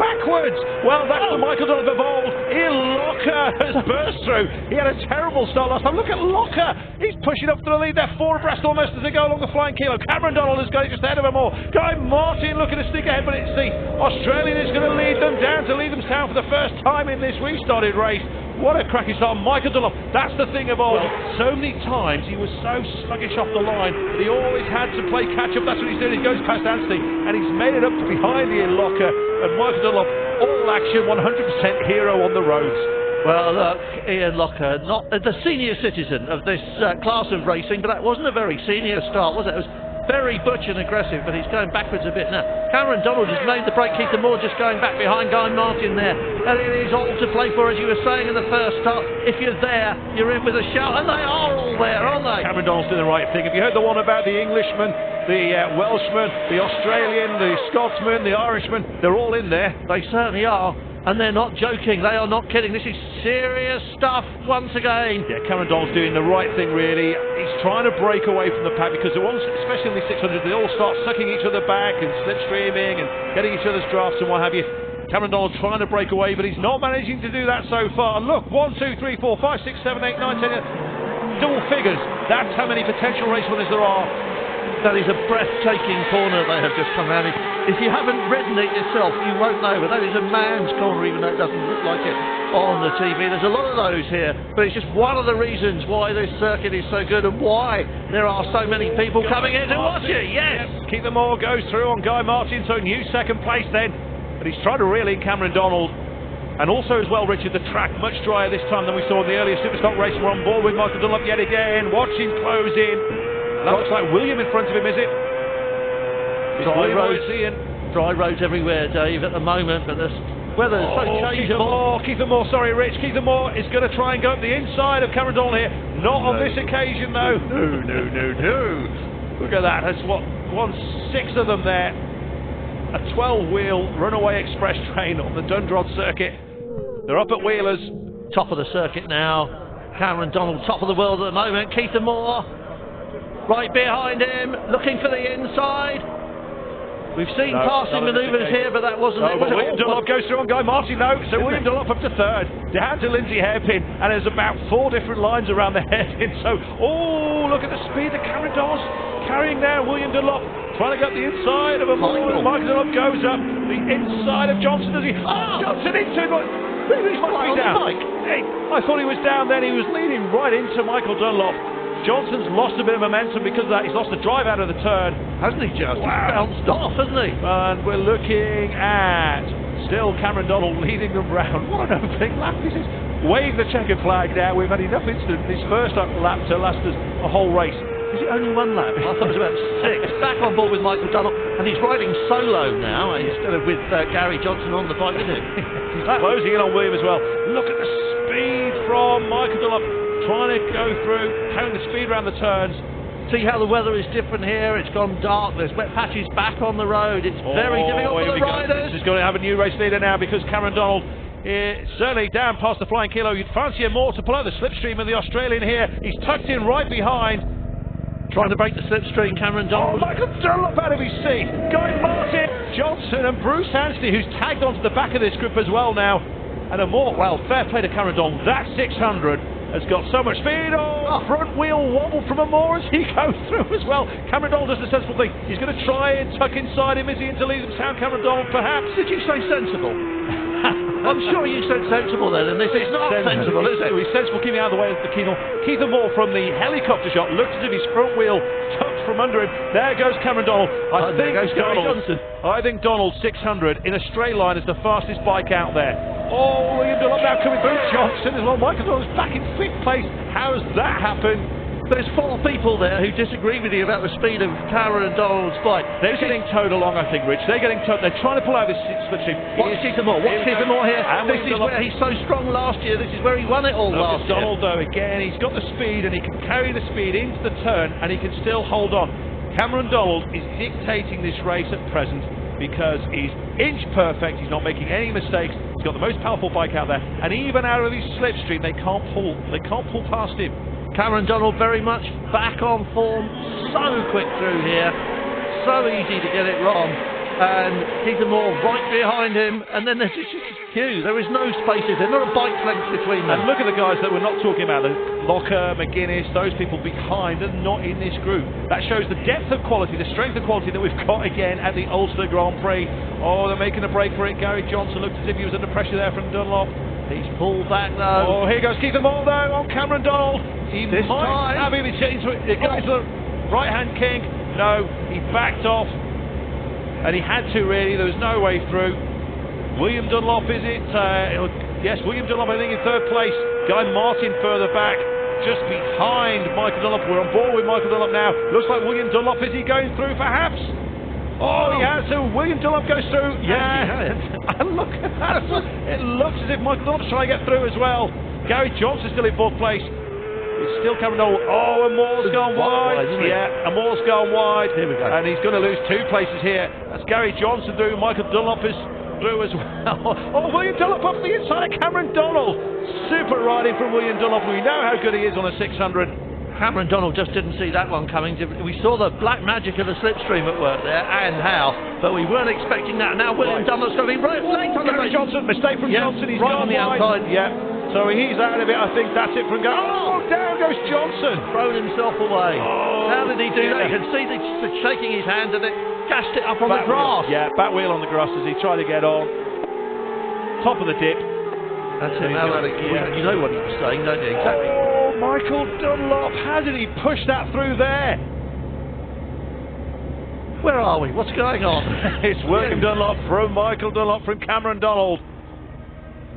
backwards. Well, that's the Michael Dunlop of old. Locker has burst through. He had a terrible start last time. Look at Locker. He's pushing up to the lead. They're 4 abreast almost as they go along the flying kilo. Cameron Donald has got it just ahead of them all. Guy Martin looking to sneak ahead, but it's the Australian who's going to lead them down to Leathamstown for the first time in this restarted race. What a cracking start. Michael Dunlop, that's the thing of old. So many times he was so sluggish off the line, but he always had to play catch-up. That's what he's doing. He goes past Anstey, and he's made it up to behind Ian Locker. And Michael Dunlop, all action, 100% hero on the roads. Well, look, Ian Locker, not the senior citizen of this class of racing, but that wasn't a very senior start, was it? It was very butch and aggressive, but he's going backwards a bit now. Cameron Donald has made the break. Keith Moore just going back behind Guy Martin there. And it is all to play for, as you were saying in the first start. If you're there, you're in with a shout, and they are all there, aren't they? Cameron Donald's doing the right thing. Have you heard the one about the Englishman, the Welshman, the Australian, the Scotsman, the Irishman? They're all in there. They certainly are. And they're not joking, they are not kidding. This is serious stuff once again. Yeah, Cameron Donald's doing the right thing, really. He's trying to break away from the pack because the ones, especially in the 600, they all start sucking each other back and slipstreaming and getting each other's drafts and what have you. Cameron Donald trying to break away, but he's not managing to do that so far. And look, 1, 2, 3, 4, 5, 6, 7, 8, 9, 10, double figures. That's how many potential race winners there are. That is a breathtaking corner they have just come round. If you haven't ridden it yourself, you won't know, but that is a man's corner, even though it doesn't look like it on the TV. There's a lot of those here, but it's just one of the reasons why this circuit is so good and why there are so many people coming in to watch it. Yes! Keith Moore goes through on Guy Martin, so new second place then, but he's trying to reel in Cameron Donald. And also as well, Richard, the track much drier this time than we saw in the earlier Superstock race. We're on board with Michael Dunlop yet again. Watch him close in. That looks like William in front of him, is it? Dry roads everywhere, Dave, at the moment, but the weather's so changeable. Keith Moore, sorry, Rich. Keith Moore is going to try and go up the inside of Cameron Donald here. Not on this occasion, though. No. Look at that. That's what, 1/6 of them there. A 12-wheel runaway express train on the Dundrod circuit. They're up at Wheelers. Top of the circuit now. Cameron Donald, top of the world at the moment. Keith Moore right behind him, looking for the inside. We've seen passing manoeuvres here, but that wasn't it. William Dunlop goes through on Guy Martin, though. So William Dunlop up to third, down to Lindsay Hairpin, and there's about 4 different lines around the hairpin. So, look at the speed that Cameron Donald's carrying there. William Dunlop trying to get the inside of a Michael Dunlop goes up the inside of Johnson. Does he? Johnson into him. He's flying down. I thought he was down then. He was leading right into Michael Dunlop. Johnson's lost a bit of momentum because of that. He's lost the drive out of the turn. Hasn't he just? Wow. He's bounced off, hasn't he? And we're looking at still Cameron Donald leading them round. What an opening lap this is. Wave the checkered flag now. We've had enough incident in this first lap to last us a whole race. Is it only 1 lap? I thought it was about 6. Back on board with Michael Dunlop, and he's riding solo now instead of with Gary Johnson on the bike with him. He's closing in on William as well. Look at the speed from Michael Dunlop. Trying to go through, carrying the speed around the turns. See how the weather is different here. It's gone dark. There's wet patches back on the road. It's very difficult for the riders. This is going to have a new race leader now because Cameron Donald is certainly down past the flying kilo. You'd fancy him more to pull out the slipstream of the Australian here. He's tucked in right behind. Trying to break the slipstream, Cameron Donald. Michael Dunlop out of his seat. Guy Martin, Johnson and Bruce Anstey, who's tagged onto the back of this group as well now. And fair play to Cameron Donald. That 600 has got so much speed. Front wheel wobble from Moore as he goes through as well. Cameron Donald does the sensible thing. He's going to try and tuck inside him. Is he into Leathamstown? Cameron Donald, perhaps. Did you say sensible? I'm sure you said sensible then, and this is not sensible, is it? He's sensible, keeping out of the way of the Keith Moore from the helicopter shot looked as if his front wheel tucked from under him. There goes Cameron Donald. I think Donald 600 in a straight line is the fastest bike out there. William Dunlop now coming through. Johnson as well. Michael Donald's back in 5th place. How has that happened? There's 4 people there who disagree with you about the speed of Cameron Donald's bike. They're getting towed along, I think, Rich. They're getting towed. They're trying to pull out this slipstream. Watch Keith Moore. Watch Keith Moore here. This is where he's so strong last year. This is where he won it all last year. Donald, though, again, he's got the speed and he can carry the speed into the turn and he can still hold on. Cameron Donald is dictating this race at present because he's inch perfect. He's not making any mistakes. He's got the most powerful bike out there, and even out of his slipstream, they can't pull past him. Cameron Donald very much back on form, so quick through here, so easy to get it wrong. and Keith Moore right behind him, and then there's just a queue. There is no spaces. There's not a bike's length between them. And look at the guys that we're not talking about, the Locker, McGuinness, those people behind are not in this group. That shows the depth of quality, the strength of quality that we've got again at the Ulster Grand Prix. Oh, they're making a break for it. Gary Johnson looked as if he was under pressure there from Dunlop. He's pulled back though. Oh, here goes Keith Moore though on Cameron Donald. He This might time. have him into it. It goes to the right-hand king. No, he backed off. And he had to really, there was no way through. William Dunlop, is it? Yes, William Dunlop, I think, in third place. Guy Martin further back, just behind Michael Dunlop. We're on board with Michael Dunlop now. Looks like William Dunlop, is he going through perhaps? Oh, he has to. William Dunlop goes through. Yes, he has. And look at that. It looks as if Michael Dunlop's trying to get through as well. Gary Johnson's still in fourth place. It's still Cameron Donald. Oh, and Moore's gone wide. Yeah, and Moore's gone wide. Here we go. And he's going to lose 2 places here. That's Gary Johnson through. Michael Dunlop is through as well. Oh, William Dunlop up the inside of Cameron Donald. Super riding from William Dunlop. We know how good he is on a 600. Cameron Donald just didn't see that one coming. We saw the black magic of the slipstream at work there, and how, but we weren't expecting that. Now William Dunlop's going to be right late on the Gary Johnson, mistake from Johnson. He's right gone on the wide. outside. Yeah. So he's out of it. I think that's it from going. Oh, down goes Johnson. Thrown himself away. Oh, how did he do that? yeah. You can see the shaking his hand, and it gashed it up on the grass. Yeah, back wheel on the grass as he tried to get on. Top of the dip. That's him. You know what he was saying, don't you? Exactly. Oh, Michael Dunlop. How did he push that through there? Where are we? What's going on? It's William Dunlop from Michael Dunlop from Cameron Donald.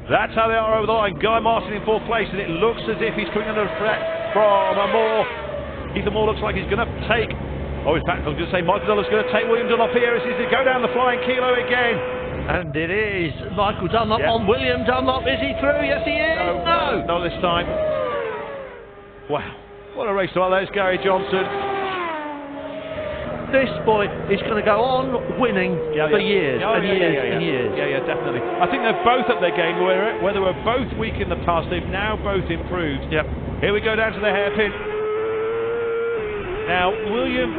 That's how they are over the line. Guy Martin in fourth place, and it looks as if he's coming under threat from a Moore. Ethan Moore looks like he's going to take. Oh, in fact, I was going to say Michael Dunlop's going to take William Dunlop here as he's going to go down the flying kilo again. And it is Michael Dunlop on William Dunlop. Is he through? Yes, he is. No. Not this time. Wow. What a race. Well, there's Gary Johnson. This boy is going to go on winning for years and years and years. Yeah, definitely. I think they're both at their game. Where they were both weak in the past, they've now both improved. Yep. Here we go down to the hairpin. Now, William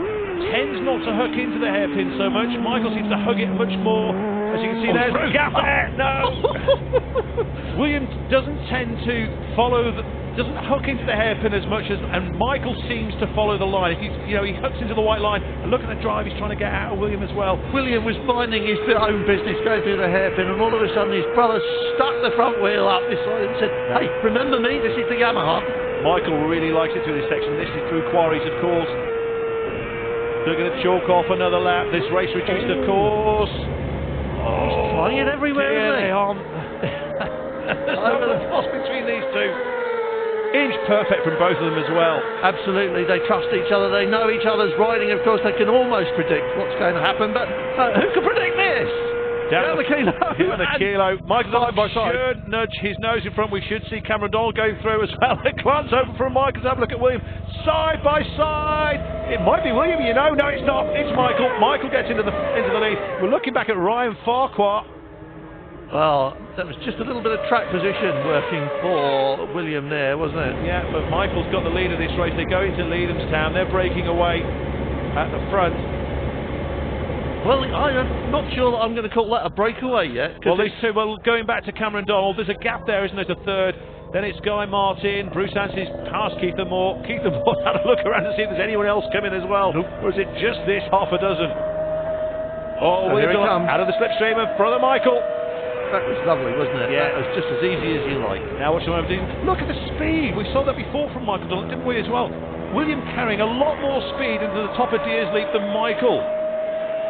tends not to hook into the hairpin so much. Michael seems to hug it much more. As you can see, there's a gap there. No. William doesn't tend to follow doesn't hook into the hairpin as much as, and Michael seems to follow the line. If he's, he hooks into the white line, and look at the drive he's trying to get out of William as well. William was minding his own business, going through the hairpin, and all of a sudden his brother stuck the front wheel up this side and said, "Hey, remember me? This is the Yamaha." Michael really likes it through this section. This is through quarries, of course. They're going to chalk off another lap. This race reduced, of course. He's trying it everywhere, isn't he? Over the cross between these two. Inch perfect from both of them as well. Absolutely, they trust each other, they know each other's riding. Of course, they can almost predict what's going to happen, but who can predict this? Down the kilo. Down the kilo. Michael Dunlop should nudge his nose in front. We should see Cameron Donald going through as well. The glance open from Michael. Have a look at William. Side by side. It might be William, No, it's not. It's Michael. Michael gets into the lead. We're looking back at Ryan Farquhar. Well, that was just a little bit of track position working for William there, wasn't it? Yeah, but Michael's got the lead of this race. They go into Leadhamstown. They're breaking away at the front. Well, I'm not sure that I'm going to call that a breakaway yet. Well, these two, going back to Cameron Donald, there's a gap there, isn't there, to third. Then it's Guy Martin. Bruce Ansie's past Keith Moore. Keith Moore had a look around to see if there's anyone else coming as well. Nope. Or is it just this half a dozen? Oh, here it comes. Out of the slipstream of brother Michael. That was lovely, wasn't it? Yeah. That was just as easy as you like. Now watch the moment. Look at the speed. We saw that before from Michael Dunlop, didn't we, as well? William carrying a lot more speed into the top of Deers Leap than Michael.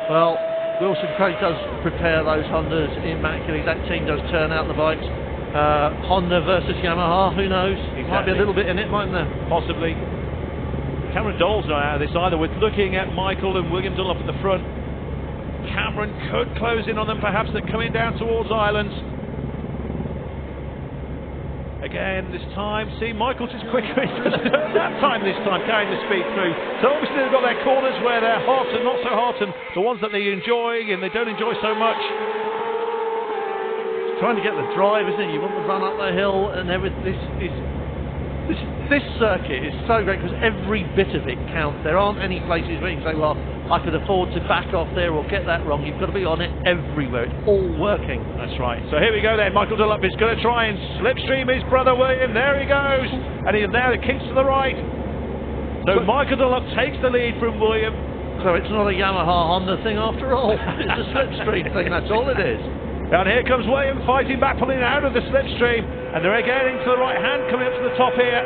Well, Wilson Craig does prepare those Hondas immaculately. That team does turn out the bikes. Honda versus Yamaha, who knows? Exactly. Might be a little bit in it, mightn't there? Possibly. Cameron Donald's not out of this either. We're looking at Michael and William Dunlop at the front. Cameron could close in on them, perhaps. They're coming down towards Islands. Again, this time, see, Michael's is quicker that time carrying the speed through. So obviously they've got their corners where they're hot and not so hot, and the ones that they enjoy and they don't enjoy so much. Trying to get the drive, isn't it? You want to run up the hill and everything. This circuit is so great because every bit of it counts. There aren't any places where you can say, well, I could afford to back off there or get that wrong. You've got to be on it everywhere. It's all working. That's right. So here we go then. Michael Dunlop is going to try and slipstream his brother William. There he goes. And he's now the kinks to the right. So Michael Dunlop takes the lead from William. So it's not a Yamaha Honda thing after all. It's a slipstream thing, that's all it is. And here comes William fighting back, pulling out of the slipstream. And they're again into the right hand, coming up to the top here.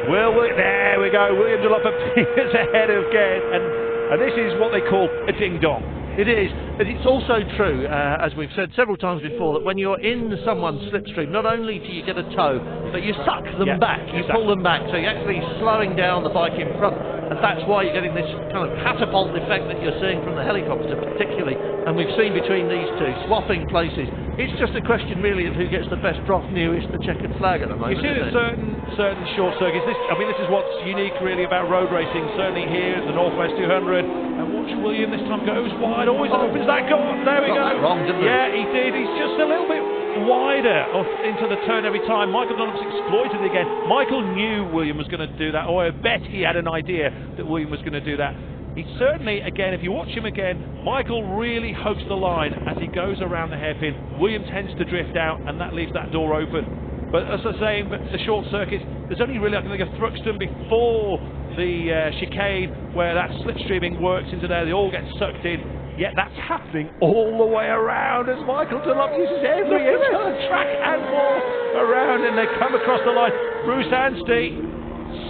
There we go. William Dunlop appears ahead again. And this is what they call a ding-dong. It is, but it's also true, as we've said several times before, that when you're in someone's slipstream, not only do you get a tow, but you suck them back, you pull them back, so you're actually slowing down the bike in front, and that's why you're getting this kind of catapult effect that you're seeing from the helicopter particularly, and we've seen between these two, swapping places. It's just a question really of who gets the best drop nearest the checkered flag at the moment. You see that certain short circuits, this is what's unique really about road racing, certainly here at the Northwest 200, and watch William this time goes wide, always opens that gone, there we go. Got that wrong, didn't he? Yeah, he did, he's just a little bit wider into the turn every time. Michael Dunlop's exploited it again. Michael knew William was going to do that, or I bet he had an idea that William was going to do that. He certainly, again, if you watch him again, Michael really hugs the line as he goes around the hairpin. William tends to drift out, and that leaves that door open. But as I say, the short circuits, there's only really, I can think of Thruxton before the chicane where that slipstreaming works into there. They all get sucked in. Yet that's happening all the way around as Michael Dunlop uses every inch of the track and more around, and they come across the line. Bruce Anstey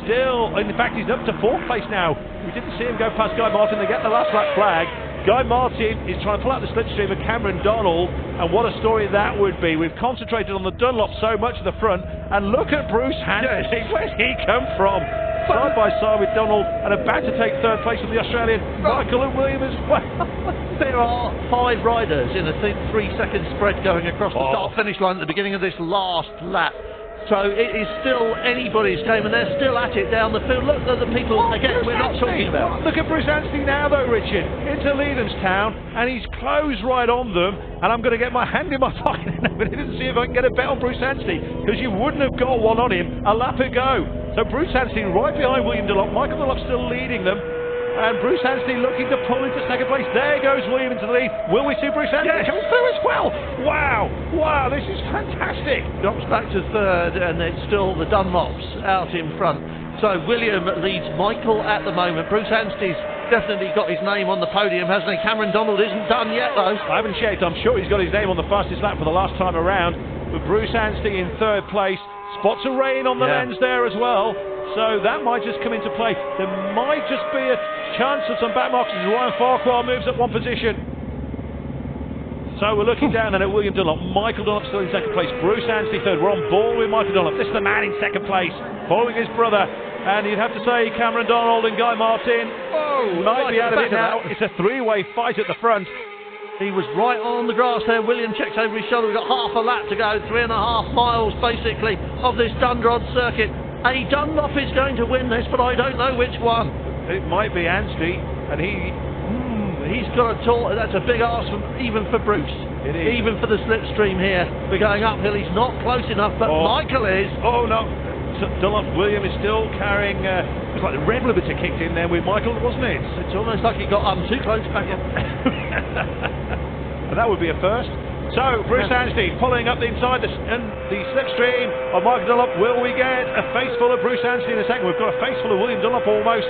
still, in fact, he's up to 4th place now. We didn't see him go past Guy Martin. They get the last lap flag. Guy Martin is trying to pull out the slipstream of Cameron Donald, and what a story that would be. We've concentrated on the Dunlop so much at the front, and look at Bruce Anstey. Where's he come from? Side by side with Donald, and about to take 3rd place with the Australian Michael and William as well. There are 5 riders in a 3-second spread going across the start finish line at the beginning of this last lap. So it is still anybody's game, and they're still at it down the field. Look at the people, again, we're not talking about. Look at Bruce Anstey now, though, Richard, into Leedhamstown, and he's closed right on them, and I'm going to get my hand in my pocket in a minute and see if I can get a bet on Bruce Anstey, because you wouldn't have got one on him a lap ago. So Bruce Anstey right behind William Dunlop, Michael Dunlop still leading them, and Bruce Anstey looking to pull into 2nd place. There goes William into the lead. Will we see Bruce Anstey coming through as well? Wow, this is fantastic. Drops back to 3rd, and it's still the Dunlops out in front. So William leads Michael at the moment. Bruce Anstey's definitely got his name on the podium, hasn't he? Cameron Donald isn't done yet, though. I haven't checked. I'm sure he's got his name on the fastest lap for the last time around. But Bruce Anstey in 3rd place. Spots of rain on the lens there as well. So that might just come into play. There might just be a chance of some back marks as Ryan Farquhar moves up 1 position. So we're looking down then at William Dunlop. Michael Dunlop still in 2nd place. Bruce Anstey 3rd. We're on board with Michael Dunlop. This is the man in 2nd place, following his brother. And you'd have to say Cameron Donald and Guy Martin might be out of it now. It's a 3-way fight at the front. He was right on the grass there. William checks over his shoulder. We've got half a lap to go, 3.5 miles basically of this Dundrod circuit. A Dunlop is going to win this, but I don't know which one. It might be Anstey, and he's got a tall. That's a big ask even for Bruce. It is. Even for the slipstream here. We're going uphill. He's not close enough, but Michael is. Oh no. Dunlop William is still carrying. It's like the red limiter kicked in there with Michael, wasn't it? It's almost like he got too close back in. And that would be a first. So Bruce Anstey pulling up the inside the slipstream of Michael Dunlop. Will we get a face full of Bruce Anstey in a second? We've got a face full of William Dunlop almost.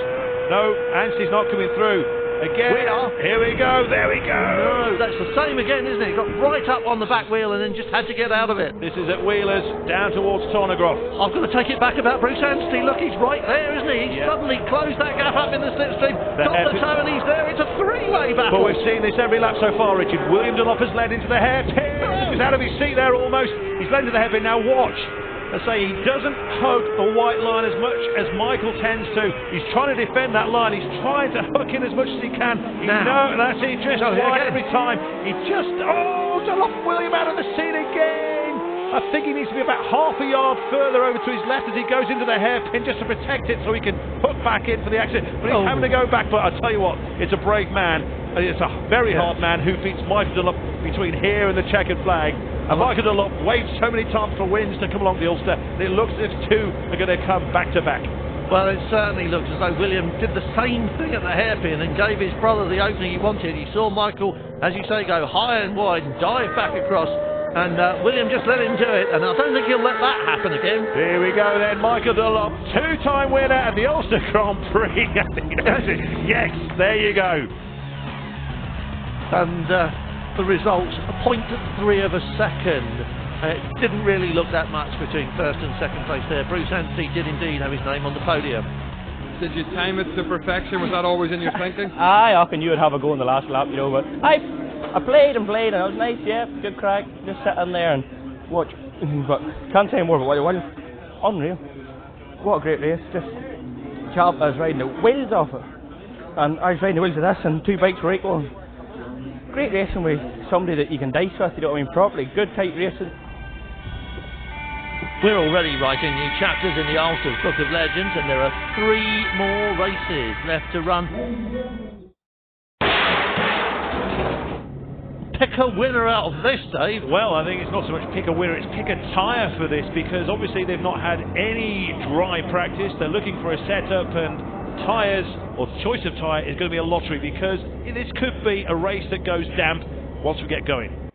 No, Anstey's not coming through. Again, we are. Here we go, there we go. No, that's the same again, isn't it? Got right up on the back wheel and then just had to get out of it. This is at Wheelers, down towards Tornagroff. I've got to take it back about Bruce Anstey. Look, he's right there, isn't he? He's suddenly closed that gap up in the slipstream, got the toe and he's there. It's a 3-way battle. But we've seen this every lap so far, Richard. William Dunlop has led into the hairpin. He's out of his seat there almost. He's led into the hairpin. Now watch. I say he doesn't hug the white line as much as Michael tends to. He's trying to defend that line. He's trying to hook in as much as he can. That's it. Just wide every time. He just Dunlop William out of the seat again. I think he needs to be about half a yard further over to his left as he goes into the hairpin just to protect it so he can hook back in for the exit. But he's having to go back. But I tell you what, it's a brave man. It's a very hard man who beats Michael Dunlop between here and the checkered flag. And Michael Dunlop waits so many times for wins to come along the Ulster. It looks as if 2 are going to come back to back. Well, it certainly looks as though William did the same thing at the hairpin and gave his brother the opening he wanted. He saw Michael, as you say, go high and wide and dive back across, and William just let him do it, and I don't think he'll let that happen again. Here we go then, Michael Dunlop, two-time winner at the Ulster Grand Prix. Yes, there you go. And the results, 0.3 of a second. It didn't really look that much between first and second place there. Bruce Anstey did indeed have his name on the podium. Did you time it to perfection? Was that always in your thinking? Aye, I knew I'd have a go in the last lap, you know, but I played and played, and it was nice, yeah, good crack, just sit in there and watch, but can't say more, but what it was, unreal. What a great race, just, I was riding the wheels off it, and I was riding the wheels of this, and two bikes were equal. Great racing with somebody that you can dice with, you know what I mean, properly, good tight racing. We're already writing new chapters in the Ulster's Book of Legends, and there are 3 more races left to run. Pick a winner out of this, Dave. Well, I think it's not so much pick a winner, it's pick a tyre for this, because obviously they've not had any dry practice. They're looking for a setup, and tyres, or choice of tyre, is going to be a lottery, because this could be a race that goes damp once we get going.